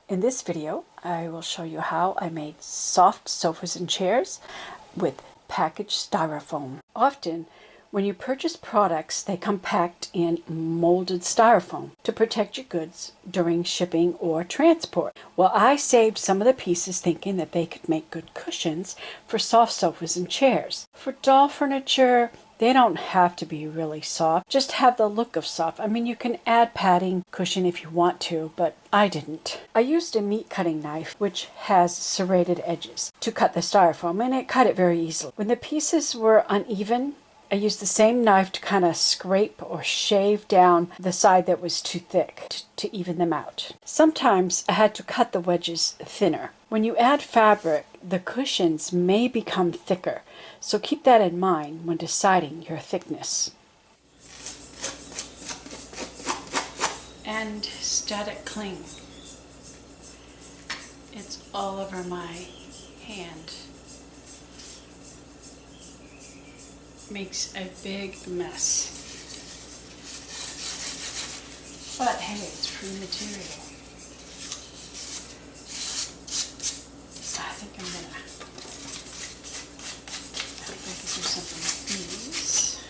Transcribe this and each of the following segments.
In this video, I will show you how I made soft sofas and chairs with packaged styrofoam. Often, when you purchase products, they come packed in molded styrofoam to protect your goods during shipping or transport. Well, I saved some of the pieces thinking that they could make good cushions for soft sofas and chairs. For doll furniture, they don't have to be really soft, just have the look of soft. I mean, you can add padding cushion if you want to, but I didn't. I used a meat cutting knife, which has serrated edges, to cut the styrofoam, and it cut it very easily. When the pieces were uneven, I used the same knife to kind of scrape or shave down the side that was too thick to even them out. Sometimes I had to cut the wedges thinner. When you add fabric, the cushions may become thicker, so keep that in mind when deciding your thickness. And static cling. It's all over my hand. Makes a big mess. But hey, it's free material. So I think I'm gonna do something with these.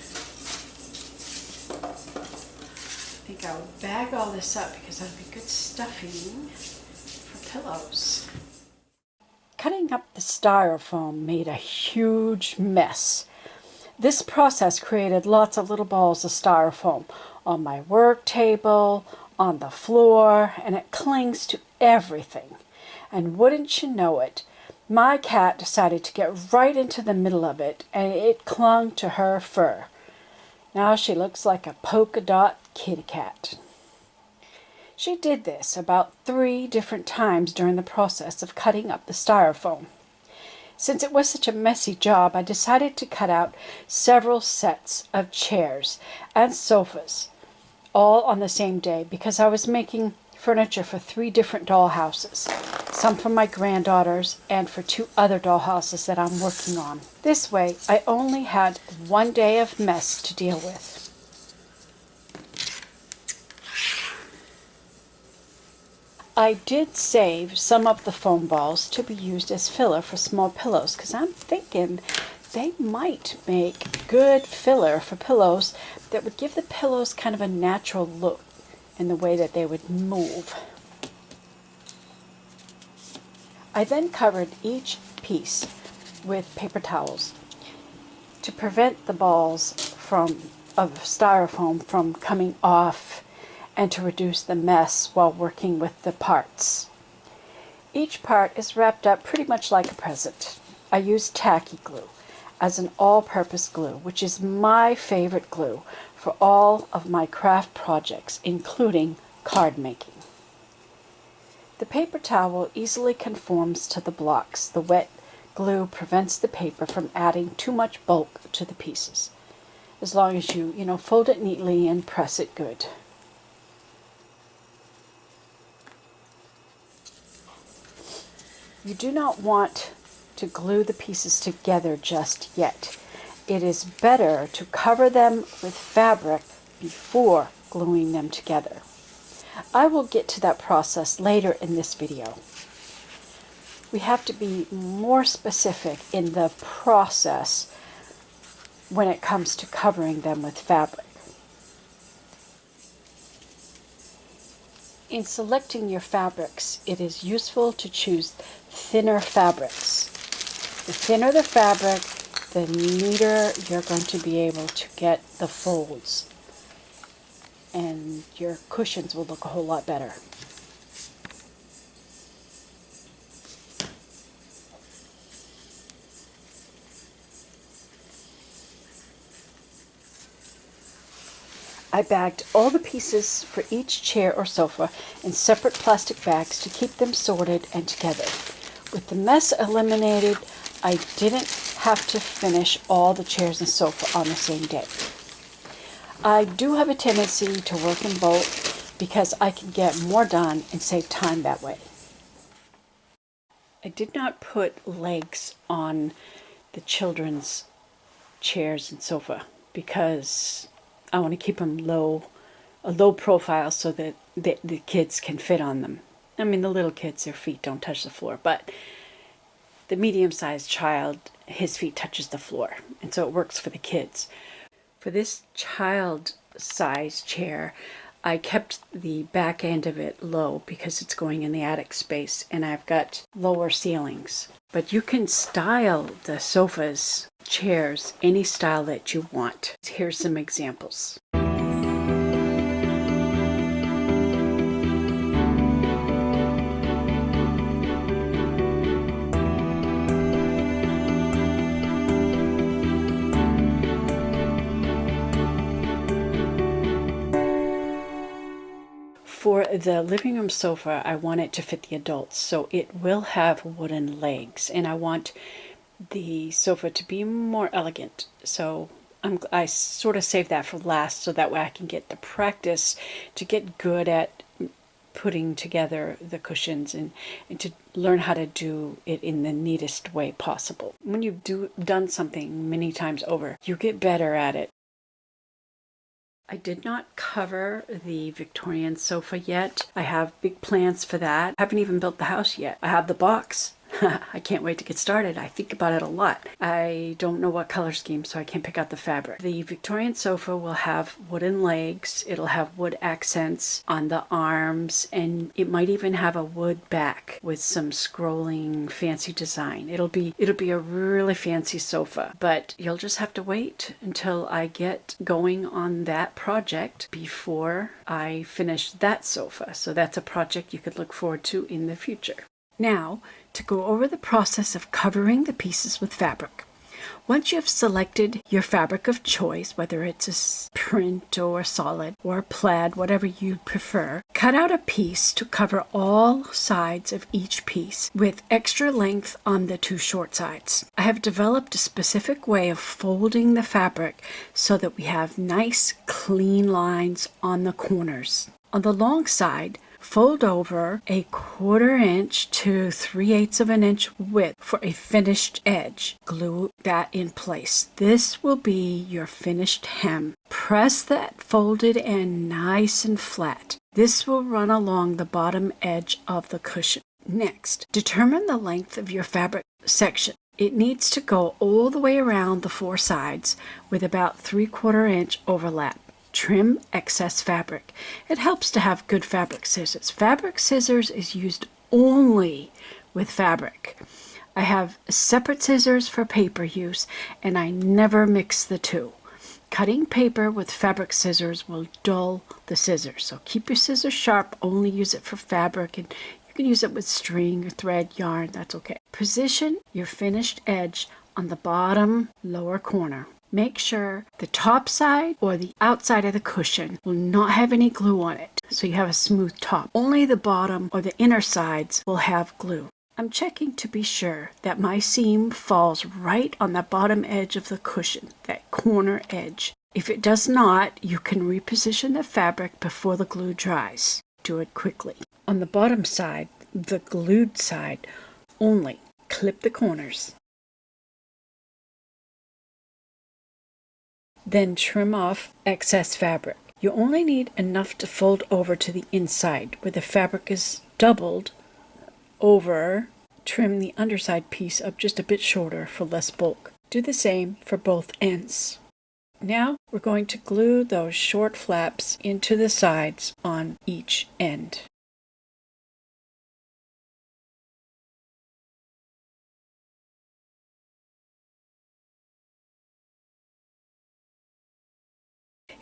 I think I would bag all this up because that'd be good stuffing for pillows. Cutting up the styrofoam made a huge mess. This process created lots of little balls of styrofoam on my work table, on the floor, and it clings to everything. And wouldn't you know it, my cat decided to get right into the middle of it, and it clung to her fur. Now she looks like a polka dot kitty cat. She did this about 3 different times during the process of cutting up the styrofoam. Since it was such a messy job, I decided to cut out several sets of chairs and sofas, all on the same day, because I was making furniture for 3 different dollhouses, some for my granddaughters and for 2 other dollhouses that I'm working on. This way, I only had 1 day of mess to deal with. I did save some of the foam balls to be used as filler for small pillows because I'm thinking they might make good filler for pillows that would give the pillows kind of a natural look in the way that they would move. I then covered each piece with paper towels to prevent the balls of styrofoam from coming off and to reduce the mess while working with the parts. Each part is wrapped up pretty much like a present. I use tacky glue as an all-purpose glue, which is my favorite glue for all of my craft projects, including card making. The paper towel easily conforms to the blocks. The wet glue prevents the paper from adding too much bulk to the pieces, as long as you fold it neatly and press it good. You do not want to glue the pieces together just yet. It is better to cover them with fabric before gluing them together. I will get to that process later in this video. We have to be more specific in the process when it comes to covering them with fabric. In selecting your fabrics, it is useful to choose thinner fabrics. The thinner the fabric, the neater you're going to be able to get the folds, and your cushions will look a whole lot better. I bagged all the pieces for each chair or sofa in separate plastic bags to keep them sorted and together. With the mess eliminated, I didn't have to finish all the chairs and sofa on the same day. I do have a tendency to work in bulk because I can get more done and save time that way. I did not put legs on the children's chairs and sofa because I want to keep them a low profile so that the kids can fit on them. I mean, the little kids, their feet don't touch the floor, but the medium-sized child, his feet touches the floor, and so it works for the kids. For this child-sized chair, I kept the back end of it low because it's going in the attic space, and I've got lower ceilings. But you can style the sofas, chairs, any style that you want. Here's some examples. For the living room sofa, I want it to fit the adults, so it will have wooden legs, and I want the sofa to be more elegant. So I sort of save that for last, so that way I can get the practice to get good at putting together the cushions and to learn how to do it in the neatest way possible. When you've done something many times over, you get better at it. I did not cover the Victorian sofa yet. I have big plans for that. I haven't even built the house yet. I have the box. I can't wait to get started. I think about it a lot. I don't know what color scheme, so I can't pick out the fabric. The Victorian sofa will have wooden legs. It'll have wood accents on the arms, and it might even have a wood back with some scrolling fancy design. It'll be a really fancy sofa, but you'll just have to wait until I get going on that project before I finish that sofa. So that's a project you could look forward to in the future. Now, to go over the process of covering the pieces with fabric. Once you have selected your fabric of choice, whether it's a print or a solid or a plaid, whatever you prefer, cut out a piece to cover all sides of each piece with extra length on the two short sides. I have developed a specific way of folding the fabric so that we have nice, clean lines on the corners. On the long side, fold over a 1/4 inch to 3/8 of an inch width for a finished edge. Glue that in place. This will be your finished hem. Press that folded end nice and flat. This will run along the bottom edge of the cushion. Next, determine the length of your fabric section. It needs to go all the way around the four sides with about 3/4 inch overlap. Trim excess fabric. It helps to have good fabric scissors. Fabric scissors is used only with fabric. I have separate scissors for paper use, and I never mix the two. Cutting paper with fabric scissors will dull the scissors, so keep your scissors sharp. Only use it for fabric, and you can use it with string or thread, yarn, that's okay. Position your finished edge on the bottom lower corner. Make sure the top side or the outside of the cushion will not have any glue on it, so you have a smooth top. Only the bottom or the inner sides will have glue. I'm checking to be sure that my seam falls right on the bottom edge of the cushion, that corner edge. If it does not, you can reposition the fabric before the glue dries. Do it quickly. On the bottom side, the glued side only, clip the corners. Then trim off excess fabric. You only need enough to fold over to the inside. Where the fabric is doubled over, trim the underside piece up just a bit shorter for less bulk. Do the same for both ends. Now we're going to glue those short flaps into the sides on each end.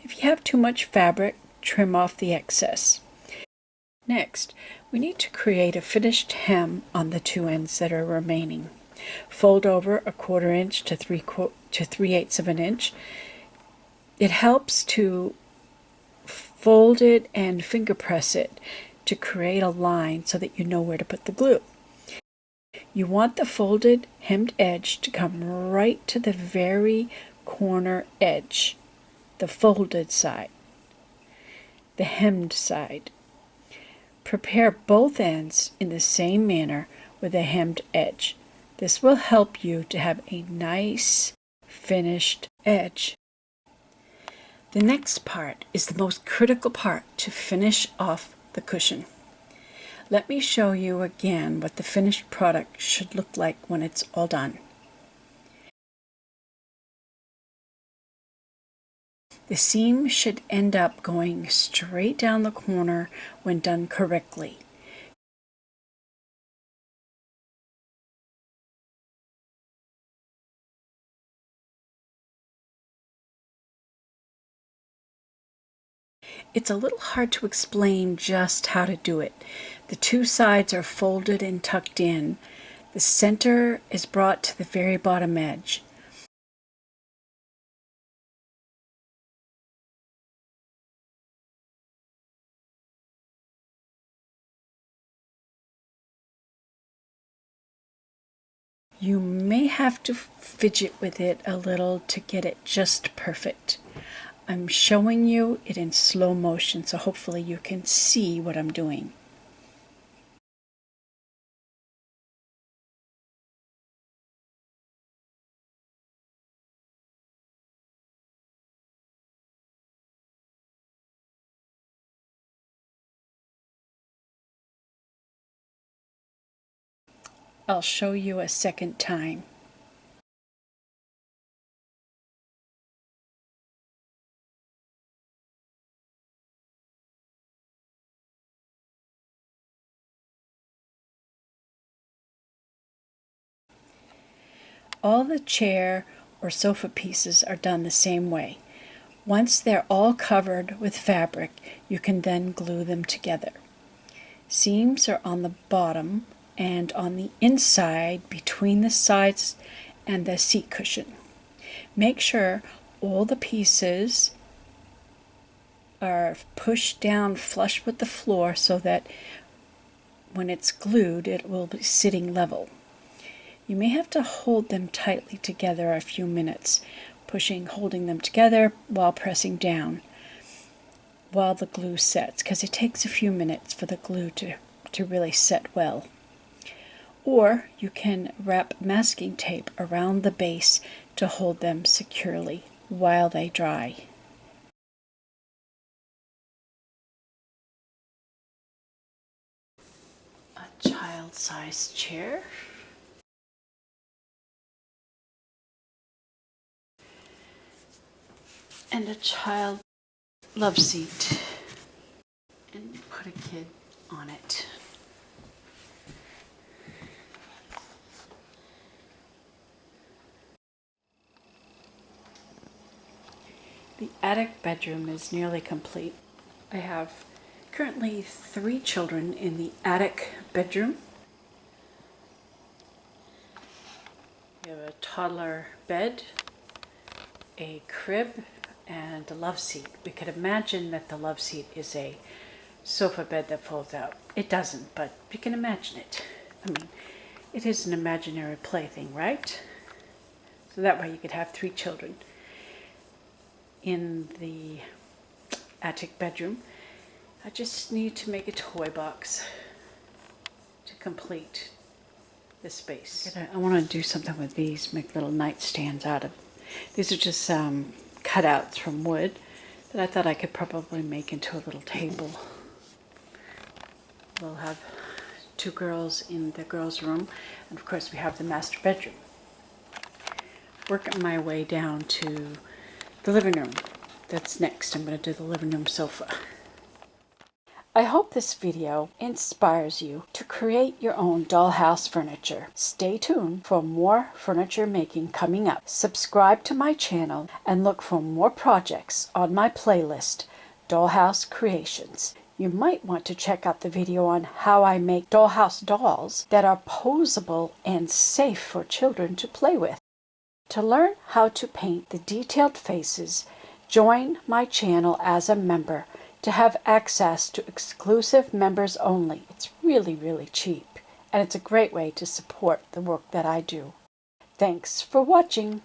If you have too much fabric, trim off the excess. Next, we need to create a finished hem on the two ends that are remaining. Fold over a 1/4 inch to 3/8 of an inch. It helps to fold it and finger press it to create a line so that you know where to put the glue. You want the folded hemmed edge to come right to the very corner edge, the folded side, the hemmed side. Prepare both ends in the same manner with a hemmed edge. This will help you to have a nice finished edge. The next part is the most critical part to finish off the cushion. Let me show you again what the finished product should look like when it's all done. The seam should end up going straight down the corner when done correctly. It's a little hard to explain just how to do it. The two sides are folded and tucked in. The center is brought to the very bottom edge. You may have to fidget with it a little to get it just perfect. I'm showing you it in slow motion, so hopefully you can see what I'm doing. I'll show you a second time. All the chair or sofa pieces are done the same way. Once they're all covered with fabric, you can then glue them together. Seams are on the bottom and on the inside between the sides and the seat cushion. Make sure all the pieces are pushed down flush with the floor so that when it's glued it will be sitting level. You may have to hold them tightly together a few minutes, holding them together while pressing down while the glue sets, because it takes a few minutes for the glue to really set well. Or you can wrap masking tape around the base to hold them securely while they dry. A child-sized chair. And a child love seat. And put a kid on it. The attic bedroom is nearly complete. I have currently 3 children in the attic bedroom. We have a toddler bed, a crib, and a love seat. We could imagine that the love seat is a sofa bed that folds out. It doesn't, but you can imagine it. I mean, it is an imaginary plaything, right? So that way you could have 3 children in the attic bedroom. I just need to make a toy box to complete the space. I want to do something with these, make little nightstands out of. These are just cutouts from wood that I thought I could probably make into a little table. We'll have 2 girls in the girls' room, and of course we have the master bedroom. Working my way down to the living room. That's next. I'm going to do the living room sofa. I hope this video inspires you to create your own dollhouse furniture. Stay tuned for more furniture making coming up. Subscribe to my channel and look for more projects on my playlist, Dollhouse Creations. You might want to check out the video on how I make dollhouse dolls that are posable and safe for children to play with. To learn how to paint the detailed faces, join my channel as a member to have access to exclusive members only. It's really, really cheap, and it's a great way to support the work that I do. Thanks for watching.